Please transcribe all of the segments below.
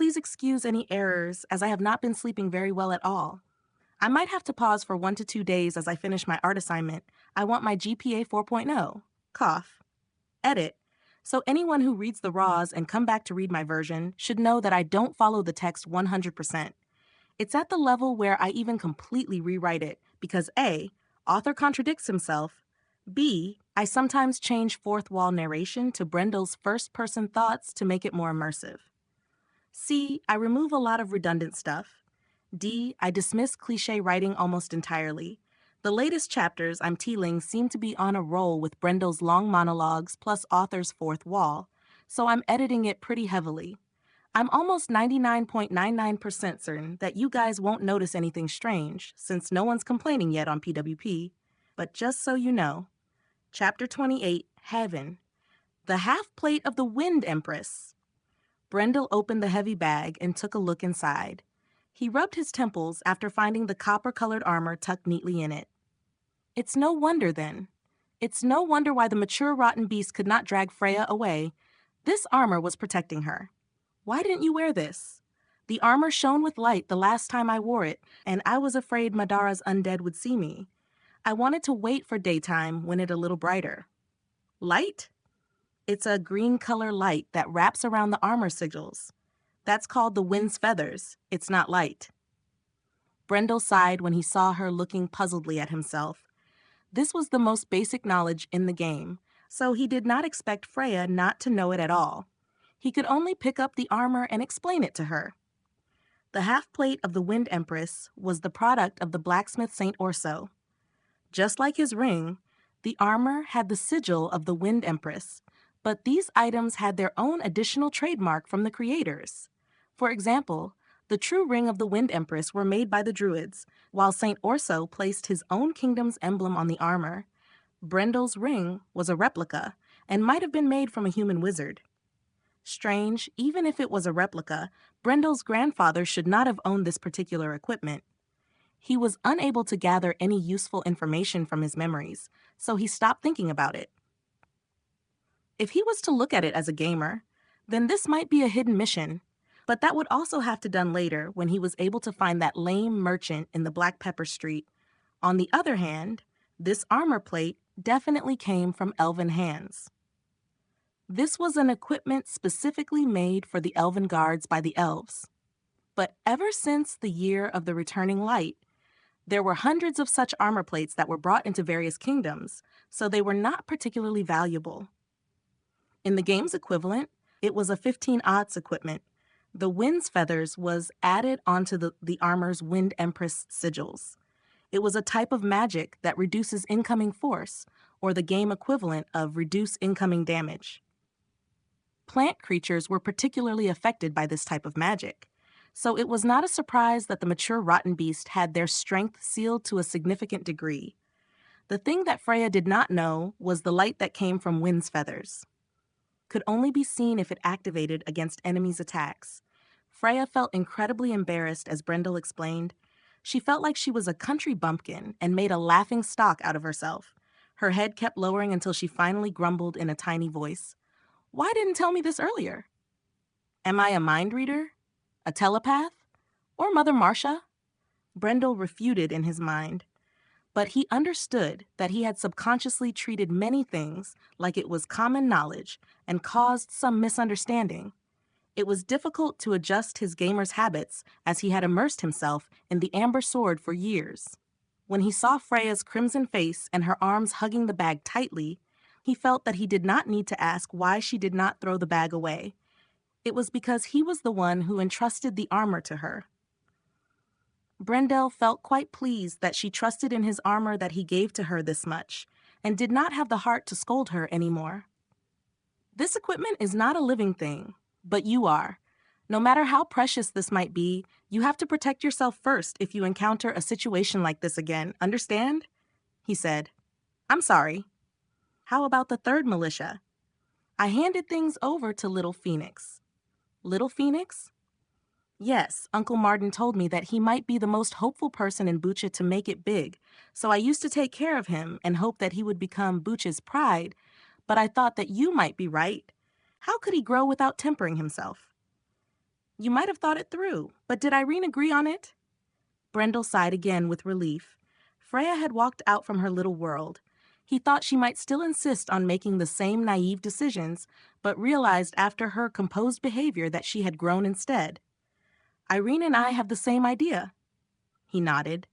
please excuse any errors as I have not been sleeping very well at all. I might have to pause for 1 to 2 days as I finish my art assignment. I want my GPA 4.0. Cough. Edit. So anyone who reads the raws and come back to read my version should know that I don't follow the text 100%. It's at the level where I even completely rewrite it because A, author contradicts himself, B, I sometimes change fourth wall narration to Brendel's first-person thoughts to make it more immersive. C, I remove a lot of redundant stuff. D, I dismiss cliché writing almost entirely. The latest chapters I'm tealing seem to be on a roll with Brendel's long monologues plus author's fourth wall, so I'm editing it pretty heavily. I'm almost 99.99% certain that you guys won't notice anything strange, since no one's complaining yet on PWP. But just so you know, Chapter 28, Heaven. The half plate of the Wind Empress. Brendel opened the heavy bag and took a look inside. He rubbed his temples after finding the copper-colored armor tucked neatly in it. It's no wonder, then. It's no wonder why the mature rotten beast could not drag Freya away. This armor was protecting her. Why didn't you wear this? The armor shone with light the last time I wore it, and I was afraid Madara's undead would see me. I wanted to wait for daytime when it a little brighter. Light? It's a green color light that wraps around the armor sigils. That's called the wind's feathers. It's not light. Brendel sighed when he saw her looking puzzledly at himself. This was the most basic knowledge in the game, so he did not expect Freya not to know it at all. He could only pick up the armor and explain it to her. The half plate of the Wind Empress was the product of the blacksmith Saint Orso. Just like his ring, the armor had the sigil of the Wind Empress, but these items had their own additional trademark from the creators. For example, the true ring of the Wind Empress were made by the Druids, while Saint Orso placed his own kingdom's emblem on the armor. Brendel's ring was a replica and might have been made from a human wizard. Strange, even if it was a replica, Brendel's grandfather should not have owned this particular equipment. He was unable to gather any useful information from his memories, so he stopped thinking about it. If he was to look at it as a gamer, then this might be a hidden mission, but that would also have to be done later when he was able to find that lame merchant in the Black Pepper Street. On the other hand, this armor plate definitely came from elven hands. This was an equipment specifically made for the elven guards by the elves. But ever since the year of the returning light, there were hundreds of such armor plates that were brought into various kingdoms, so they were not particularly valuable. In the game's equivalent, it was a 15 odds equipment. The wind's feathers was added onto the armor's Wind Empress sigils. It was a type of magic that reduces incoming force, or the game equivalent of reduce incoming damage. Plant creatures were particularly affected by this type of magic, so it was not a surprise that the mature rotten beast had their strength sealed to a significant degree. The thing that Freya did not know was the light that came from Wind's feathers could only be seen if it activated against enemies' attacks. Freya felt incredibly embarrassed as Brendel explained. She felt like she was a country bumpkin and made a laughing stock out of herself. Her head kept lowering until she finally grumbled in a tiny voice. Why didn't tell me this earlier? Am I a mind reader? A telepath? Or Mother Marcia? Brendel refuted in his mind. But he understood that he had subconsciously treated many things like it was common knowledge and caused some misunderstanding. It was difficult to adjust his gamer's habits as he had immersed himself in the Amber Sword for years. When he saw Freya's crimson face and her arms hugging the bag tightly, he felt that he did not need to ask why she did not throw the bag away. It was because he was the one who entrusted the armor to her. Brendel felt quite pleased that she trusted in his armor that he gave to her this much, and did not have the heart to scold her anymore. This equipment is not a living thing, but you are. No matter how precious this might be, you have to protect yourself first if you encounter a situation like this again, understand? He said. I'm sorry. How about the third militia? I handed things over to Little Phoenix. Little Phoenix? Yes, Uncle Martin told me that he might be the most hopeful person in Bucha to make it big, so I used to take care of him and hope that he would become Bucha's pride, but I thought that you might be right. How could he grow without tempering himself? You might have thought it through, but did Irene agree on it? Brendel sighed again with relief. Freya had walked out from her little world. He thought she might still insist on making the same naive decisions, but realized after her composed behavior that she had grown instead. Irene and I have the same idea. He nodded.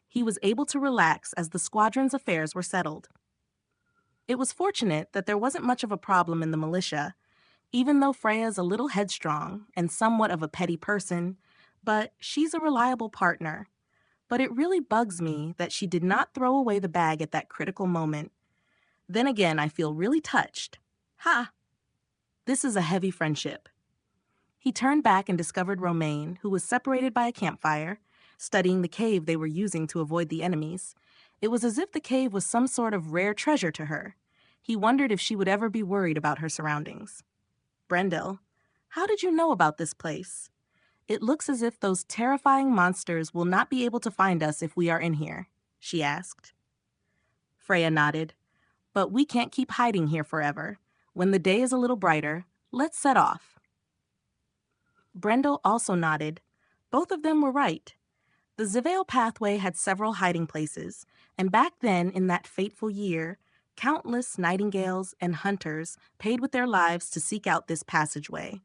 He was able to relax as the squadron's affairs were settled. It was fortunate that there wasn't much of a problem in the militia, even though Freya's a little headstrong and somewhat of a petty person, but she's a reliable partner. But it really bugs me that she did not throw away the bag at that critical moment. Then again, I feel really touched. Ha! This is a heavy friendship. He turned back and discovered Romaine, who was separated by a campfire, studying the cave they were using to avoid the enemies. It was as if the cave was some sort of rare treasure to her. He wondered if she would ever be worried about her surroundings. Brendel, how did you know about this place? It looks as if those terrifying monsters will not be able to find us if we are in here, she asked. Freya nodded. But we can't keep hiding here forever. When the day is a little brighter, let's set off. Brendel also nodded. Both of them were right. The Zivale pathway had several hiding places, and back then, in that fateful year, countless nightingales and hunters paid with their lives to seek out this passageway,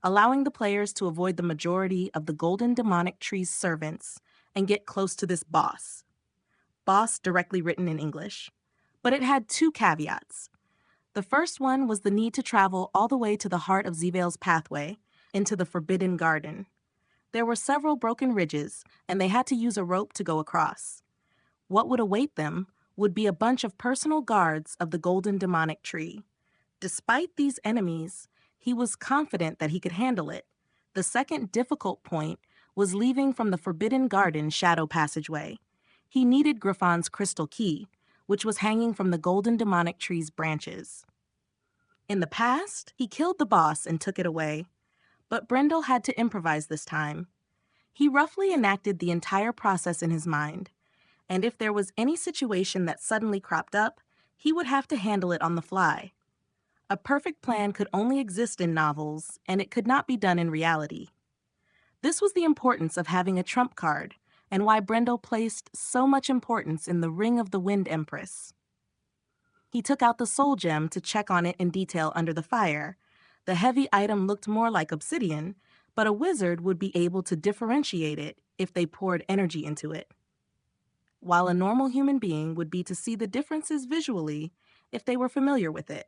allowing the players to avoid the majority of the golden demonic tree's servants and get close to this boss. Boss directly written in English. But it had two caveats. The first one was the need to travel all the way to the heart of Zivale's pathway, into the Forbidden Garden. There were several broken ridges, and they had to use a rope to go across. What would await them would be a bunch of personal guards of the golden demonic tree. Despite these enemies, he was confident that he could handle it. The second difficult point was leaving from the Forbidden Garden shadow passageway. He needed Griffon's crystal key, which was hanging from the golden demonic tree's branches. In the past, he killed the boss and took it away. But Brendel had to improvise this time. He roughly enacted the entire process in his mind, and if there was any situation that suddenly cropped up, he would have to handle it on the fly. A perfect plan could only exist in novels, and it could not be done in reality. This was the importance of having a trump card, and why Brendel placed so much importance in the Ring of the Wind Empress. He took out the soul gem to check on it in detail under the fire. The heavy item looked more like obsidian, but a wizard would be able to differentiate it if they poured energy into it, while a normal human being would be to see the differences visually if they were familiar with it.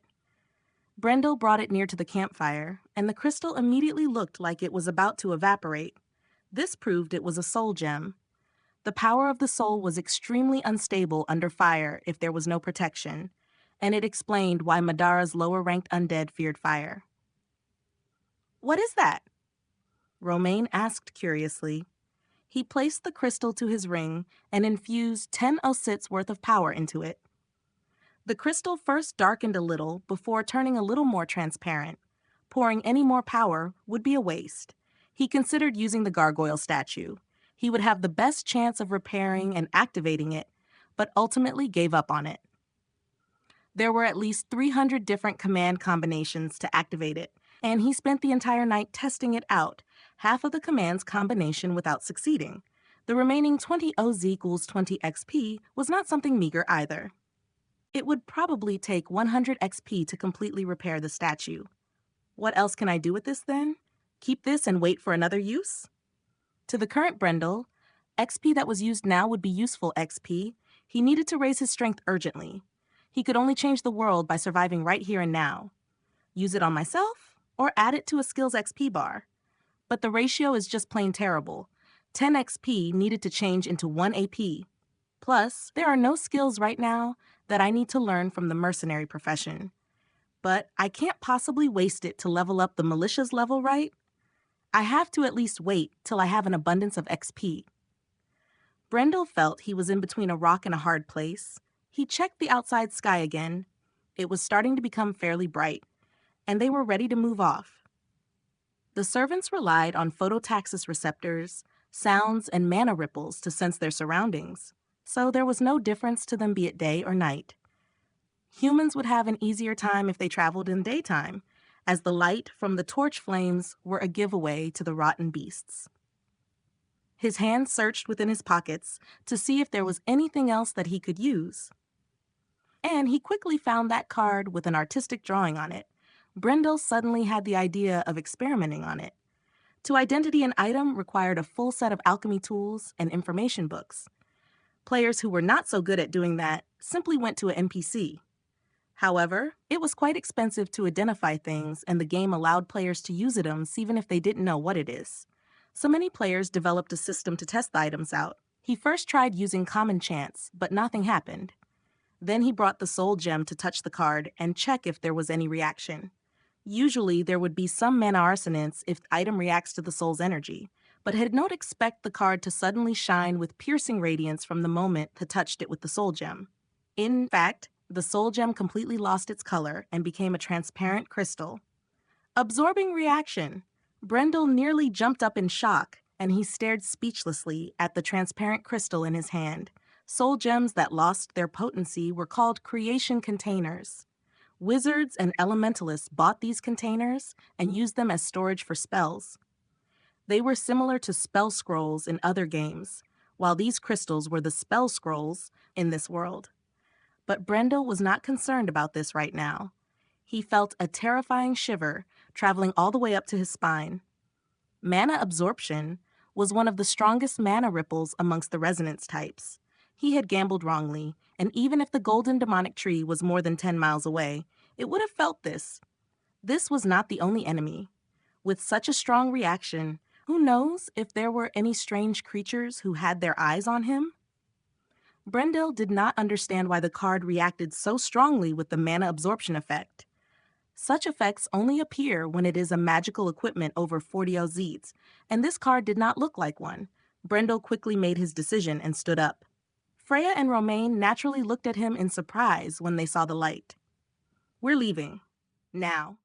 Brendel brought it near to the campfire, and the crystal immediately looked like it was about to evaporate. This proved it was a soul gem. The power of the soul was extremely unstable under fire if there was no protection, and it explained why Madara's lower-ranked undead feared fire. What is that? Romaine asked curiously. He placed the crystal to his ring and infused 10 osits worth of power into it. The crystal first darkened a little before turning a little more transparent. Pouring any more power would be a waste. He considered using the gargoyle statue. He would have the best chance of repairing and activating it, but ultimately gave up on it. There were at least 300 different command combinations to activate it, and he spent the entire night testing it out, half of the command's combination without succeeding. The remaining 20 OZ equals 20 XP was not something meager either. It would probably take 100 XP to completely repair the statue. What else can I do with this then? Keep this and wait for another use? To the current Brendel, XP that was used now would be useful XP. He needed to raise his strength urgently. He could only change the world by surviving right here and now. Use it on myself, or add it to a skills XP bar. But the ratio is just plain terrible. 10 XP needed to change into 1 AP. Plus, there are no skills right now that I need to learn from the mercenary profession. But I can't possibly waste it to level up the militia's level, right? I have to at least wait till I have an abundance of XP. Brendel felt he was in between a rock and a hard place. He checked the outside sky again. It was starting to become fairly bright, and they were ready to move off. The servants relied on phototaxis receptors, sounds, and mana ripples to sense their surroundings, so there was no difference to them be it day or night. Humans would have an easier time if they traveled in daytime, as the light from the torch flames were a giveaway to the rotten beasts. His hand searched within his pockets to see if there was anything else that he could use. And he quickly found that card with an artistic drawing on it. Brendel suddenly had the idea of experimenting on it. To identity an item required a full set of alchemy tools and information books. Players who were not so good at doing that simply went to an NPC. However, it was quite expensive to identify things, and the game allowed players to use items even if they didn't know what it is. So many players developed a system to test the items out. He first tried using common chance, but nothing happened. Then he brought the soul gem to touch the card and check if there was any reaction. Usually, there would be some mana arsonance if the item reacts to the soul's energy, but had not expect the card to suddenly shine with piercing radiance from the moment he touched it with the soul gem. In fact, the soul gem completely lost its color and became a transparent crystal. Absorbing reaction. Brendel nearly jumped up in shock, and he stared speechlessly at the transparent crystal in his hand. Soul gems that lost their potency were called creation containers. Wizards and elementalists bought these containers and used them as storage for spells. They were similar to spell scrolls in other games, while these crystals were the spell scrolls in this world. But Brendel was not concerned about this right now. He felt a terrifying shiver traveling all the way up to his spine. Mana absorption was one of the strongest mana ripples amongst the resonance types. He had gambled wrongly, and even if the golden demonic tree was more than 10 miles away, it would have felt this. This was not the only enemy. With such a strong reaction, who knows if there were any strange creatures who had their eyes on him? Brendel did not understand why the card reacted so strongly with the mana absorption effect. Such effects only appear when it is a magical equipment over 40 LZs, and this card did not look like one. Brendel quickly made his decision and stood up. Freya and Romaine naturally looked at him in surprise when they saw the light. "We're leaving. Now."